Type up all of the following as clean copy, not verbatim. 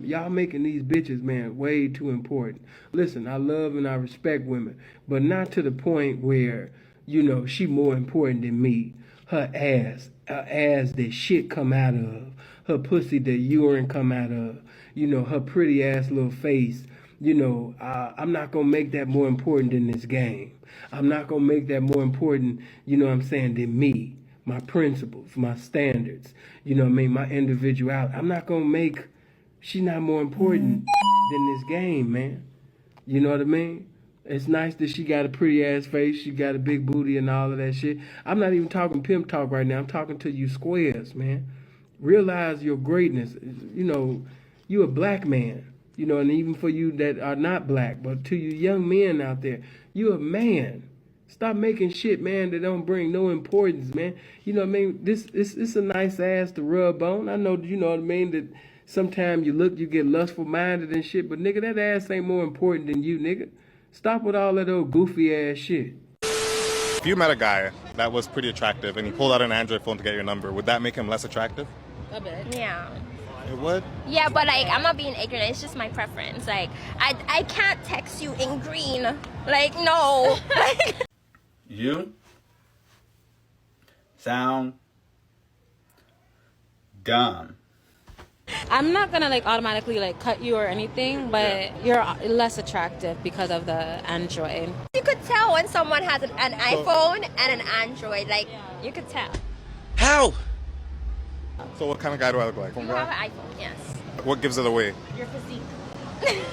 Y'all making these bitches, man, way too important. Listen, I love and I respect women, but not to the point where, she more important than me. Her ass that shit come out of, her pussy that urine come out of, her pretty ass little face. I'm not gonna make that more important than this game. I'm not gonna make that more important, than me, my principles, my standards, my individuality. I'm not gonna make, she's not more important than this game, man. You know what I mean? It's nice that she got a pretty ass face, she got a big booty and all of that shit. I'm not even talking pimp talk right now. I'm talking to you squares, man. Realize your greatness. You a black man. And even for you that are not black, but to you young men out there, you a man. Stop making shit, man, that don't bring no importance, man. You know what I mean? This a nice ass to rub on. I know, you know what I mean, that sometimes you get lustful minded and shit, but nigga, that ass ain't more important than you, nigga. Stop with all that old goofy ass shit. If you met a guy that was pretty attractive and he pulled out an Android phone to get your number, would that make him less attractive? A bit. Yeah. It would? Yeah, but like, I'm not being ignorant. It's just my preference. Like, I can't text you in green. Like, no. You sound dumb. I'm not gonna like automatically like cut you or anything, but you're less attractive because of the Android. You could tell when someone has an iPhone and an Android. Like, you could tell. How? So what kind of guy do I look like? You have an iPhone, yes. What gives it away? Your physique.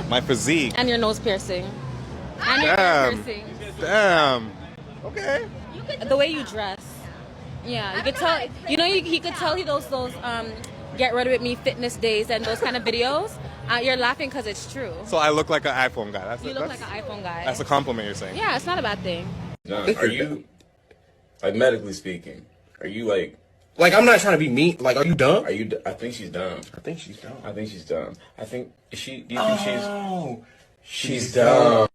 My physique. And your nose piercing. And your Damn. ear piercing. Damn. Okay. The way you dress. Yeah, you could tell. You know, he could tell you those get rid of it me fitness days and those kind of videos. You're laughing because it's true. So I look like an iPhone guy. You look like an iPhone guy. That's a compliment you're saying. Yeah, it's not a bad thing. John, are you, like, medically speaking, are you Like, I'm not trying to be mean. Like, are you dumb? I think she's dumb. I think she's dumb. I think she's dumb. Do you think she's dumb.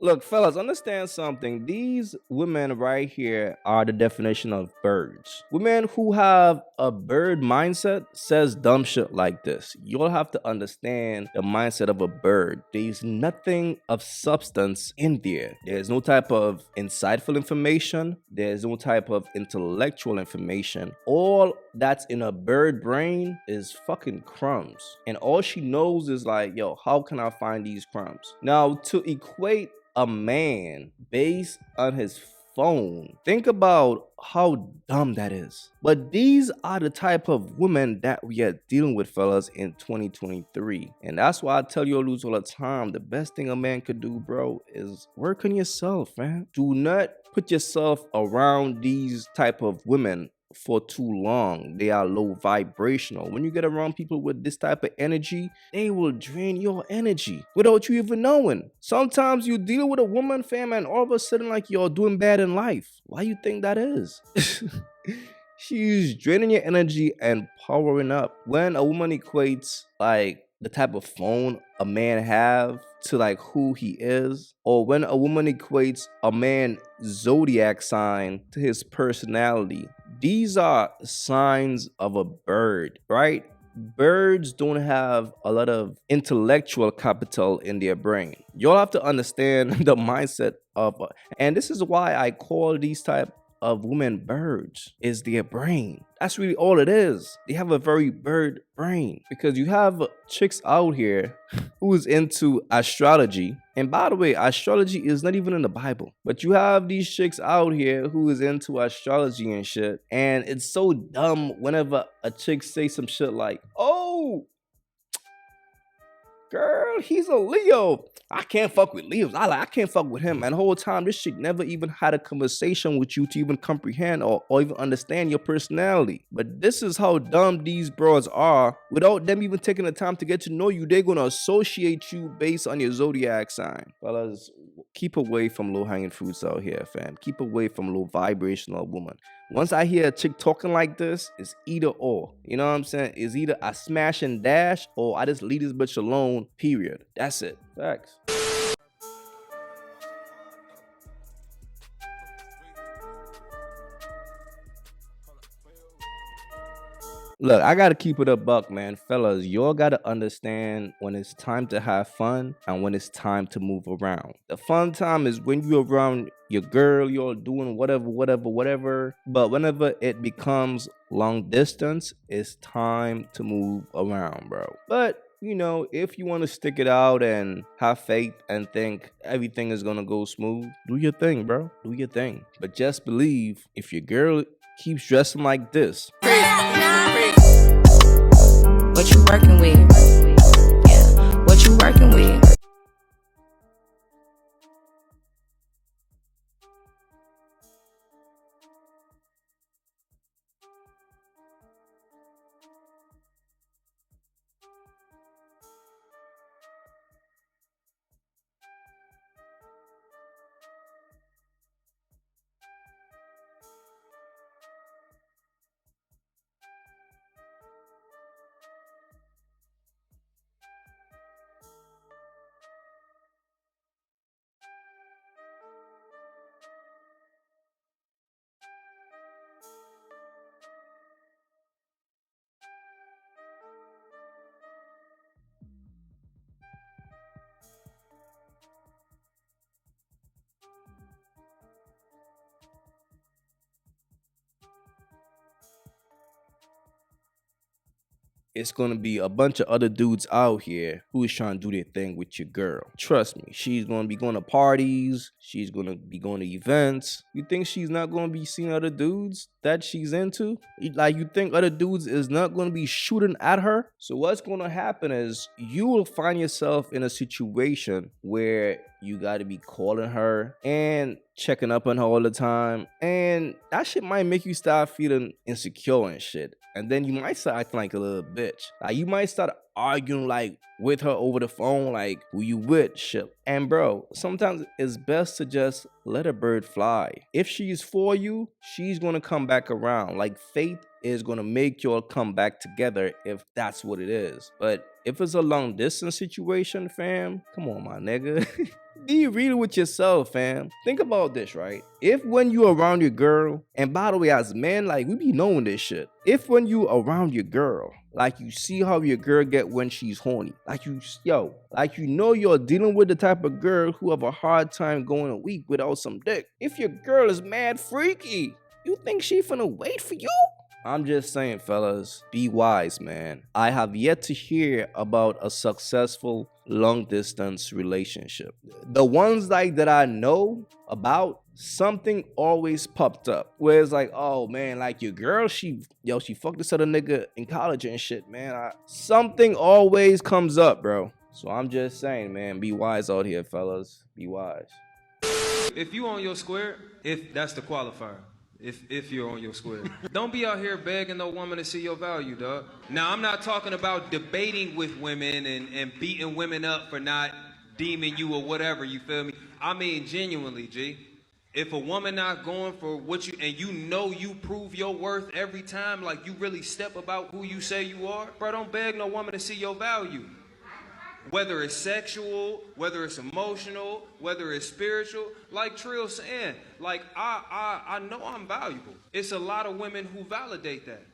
Look, fellas, understand something. These women right here are the definition of birds. Women who have a bird mindset says dumb shit like this. You'll have to understand the mindset of a bird. There's nothing of substance in there. There's no type of insightful information. There's no type of intellectual information. All that's in a bird brain is fucking crumbs. And all she knows is like, yo, how can I find these crumbs? Now, to equate a man based on his phone, think about how dumb that is. But these are the type of women that we are dealing with, fellas, in 2023. And that's why I tell you all the time, the best thing a man could do, bro, is work on yourself, man. Do not put yourself around these type of women for too long. They are low vibrational. When you get around people with this type of energy, they will drain your energy without you even knowing. Sometimes you deal with a woman, fam, and all of a sudden like you're doing bad in life. Why you think that is? She's draining your energy and powering up. When a woman equates like the type of phone a man have to like who he is, or when a woman equates a man's zodiac sign to his personality, these are signs of a bird, right? Birds don't have a lot of intellectual capital in their brain. You'll have to understand the mindset of, and this is why I call these type of women birds, is their brain. That's really all it is. They have a very bird brain, because you have chicks out here who's into astrology. And by the way, astrology is not even in the Bible, but you have these chicks out here who is into astrology and shit. And it's so dumb whenever a chick say some shit like, oh, girl, he's a Leo. I can't fuck with Leos. I can't fuck with him. And the whole time, this chick never even had a conversation with you to even comprehend or even understand your personality. But this is how dumb these bros are. Without them even taking the time to get to know you, they're going to associate you based on your zodiac sign. Fellas, keep away from low-hanging fruits out here, fam. Keep away from low vibrational woman. Once I hear a chick talking like this, it's either or. You know what I'm saying? It's either I smash and dash or I just leave this bitch alone, period. That's it. Facts. Look, I gotta keep it a buck, man. Fellas, y'all gotta understand when it's time to have fun and when it's time to move around. The fun time is when you're around your girl, you're doing whatever. But whenever it becomes long distance, it's time to move around, bro. But you know, if you want to stick it out and have faith and think everything is gonna go smooth, do your thing, bro. Do your thing. But just believe if your girl keeps dressing like this, what you working with? Yeah, what you working with? it's gonna be a bunch of other dudes out here who is trying to do their thing with your girl. Trust me, she's gonna be going to parties, she's gonna be going to events. You think she's not gonna be seeing other dudes that she's into? Like, you think other dudes is not gonna be shooting at her? So what's gonna happen is you will find yourself in a situation where you gotta be calling her and checking up on her all the time, and that shit might make you start feeling insecure and shit. And then you might start acting like a little bitch. Like, you might start arguing like with her over the phone, like, who you with, shit. And bro, sometimes it's best to just let a bird fly. If she's for you, she's gonna come back around. Like, fate is gonna make y'all come back together if that's what it is. But if it's a long distance situation, fam, come on, my nigga. Be real with yourself, fam. Think about this, right? If when you around your girl, and by the way, as men, like, we be knowing this shit. If when you around your girl, like, you see how your girl get when she's horny, like, you know you're dealing with the type of girl who have a hard time going a week without some dick. If your girl is mad freaky, you think she finna wait for you? I'm just saying, fellas, be wise, man. I have yet to hear about a successful long distance relationship. The ones like that I know about, something always popped up where it's like, oh man, like, your girl, she fucked this other nigga in college and shit, man. Something always comes up, bro. So I'm just saying, man, be wise out here, fellas. Be wise. If you on your square, if that's the qualifier. If you're on your square. Don't be out here begging no woman to see your value, dog. Now, I'm not talking about debating with women and beating women up for not deeming you or whatever, you feel me? I mean, genuinely, G. If a woman not going for what you, and you know you prove your worth every time, like, you really step about who you say you are, bro, don't beg no woman to see your value. Whether it's sexual, whether it's emotional, whether it's spiritual, like Trill saying, like, I know I'm valuable. It's a lot of women who validate that.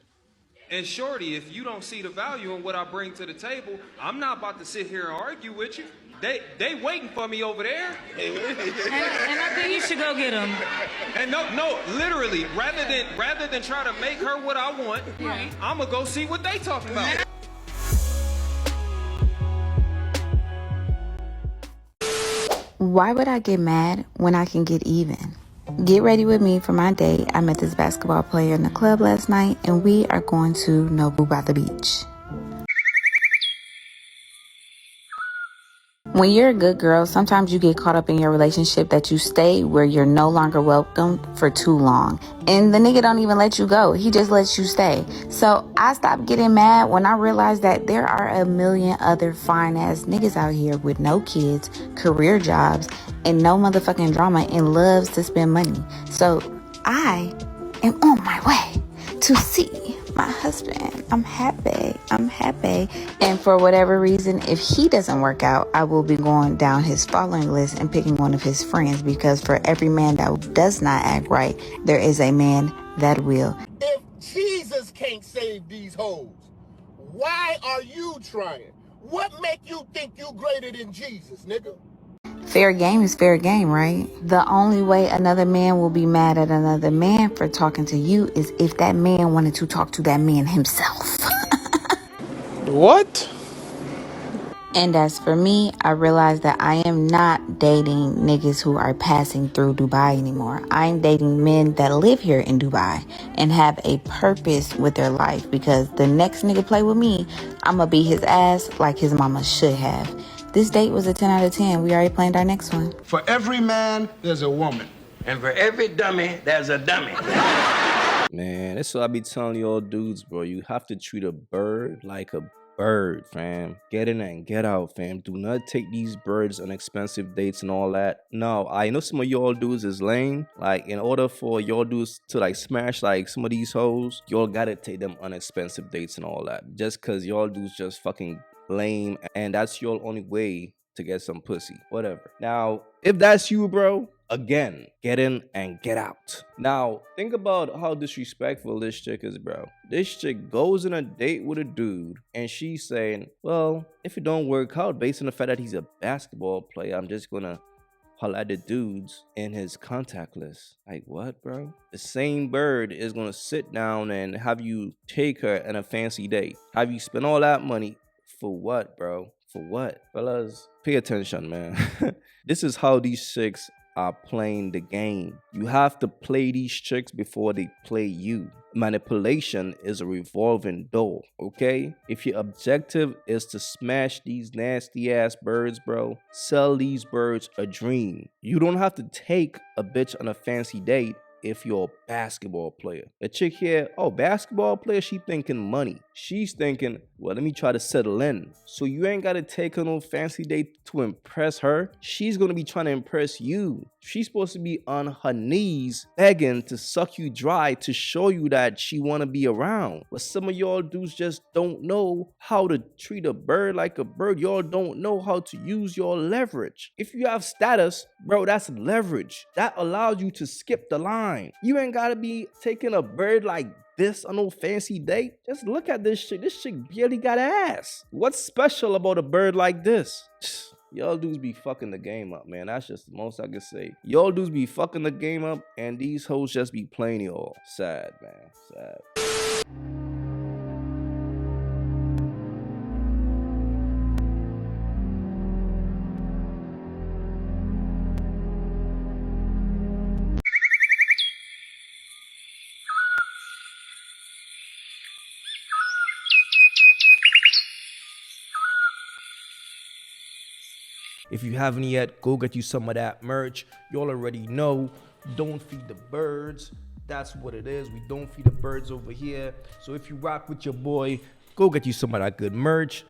And shorty, if you don't see the value in what I bring to the table, I'm not about to sit here and argue with you. They waiting for me over there. And I think you should go get them. And no, literally, rather than try to make her what I want, right, I'm gonna go see what they talking about. Why would I get mad when I can get even? Get ready with me for my date. I met this basketball player in the club last night, and we are going to Nobu by the beach. When you're a good girl, sometimes you get caught up in your relationship that you stay where you're no longer welcome for too long. And the nigga don't even let you go. He just lets you stay. So I stopped getting mad when I realized that there are a million other fine ass niggas out here with no kids, career jobs, and no motherfucking drama, and loves to spend money. So I am on my way to see my husband. I'm happy. And for whatever reason, if he doesn't work out, I will be going down his following list and picking one of his friends, because for every man that does not act right, there is a man that will. If Jesus niggas can't save these hoes. Why are you trying? What make you think you greater than Jesus, nigga? Fair game is fair game, right? The only way another man will be mad at another man for talking to you is if that man wanted to talk to that man himself. What? And as for me, I realized that I am not dating niggas who are passing through Dubai anymore. I'm dating men that live here in Dubai and have a purpose with their life, because the next nigga play with me, I'ma beat his ass like his mama should have. This date was a 10 out of 10. We already planned our next one. For every man, there's a woman. And for every dummy, there's a dummy. Man, that's what I be telling y'all dudes, bro. You have to treat a bird like a bird, fam. Get in and get out, fam. Do not take these birds on expensive dates and all that. No, I know some of y'all dudes is lame. Like, in order for y'all dudes to like smash like some of these hoes, y'all gotta take them on expensive dates and all that. Just cause y'all dudes just fucking lame, and that's your only way to get some pussy. Whatever. Now, if that's you, bro, again, get in and get out. Now, think about how disrespectful this chick is, bro. This chick goes on a date with a dude and she's saying, well, if it don't work out based on the fact that he's a basketball player, I'm just gonna holler at the dudes in his contact list. Like, what, bro? The same bird is gonna sit down and have you take her on a fancy date. Have you spend all that money for what, bro? For what? Fellas, pay attention, man. This is how these chicks are playing the game. You have to play these chicks before they play you. Manipulation is a revolving door, okay? If your objective is to smash these nasty ass birds, bro, sell these birds a dream. You don't have to take a bitch on a fancy date if you're a basketball player. A chick here, oh, basketball player, she thinking money. She's thinking, well, let me try to settle in. So you ain't got to take her no fancy date to impress her. She's going to be trying to impress you. She's supposed to be on her knees begging to suck you dry to show you that she want to be around. But some of y'all dudes just don't know how to treat a bird like a bird. Y'all don't know how to use your leverage. If you have status, bro, that's leverage. That allows you to skip the line. You ain't got to be taking a bird like this on no fancy date. Just look at this chick. This chick barely got ass. What's special about a bird like this? Y'all dudes be fucking the game up, man. That's just the most I can say. Y'all dudes be fucking the game up, and these hoes just be playing y'all. Sad, man. Sad. If you haven't yet, go get you some of that merch. Y'all already know, don't feed the birds. That's what it is. We don't feed the birds over here. So if you rock with your boy, go get you some of that good merch.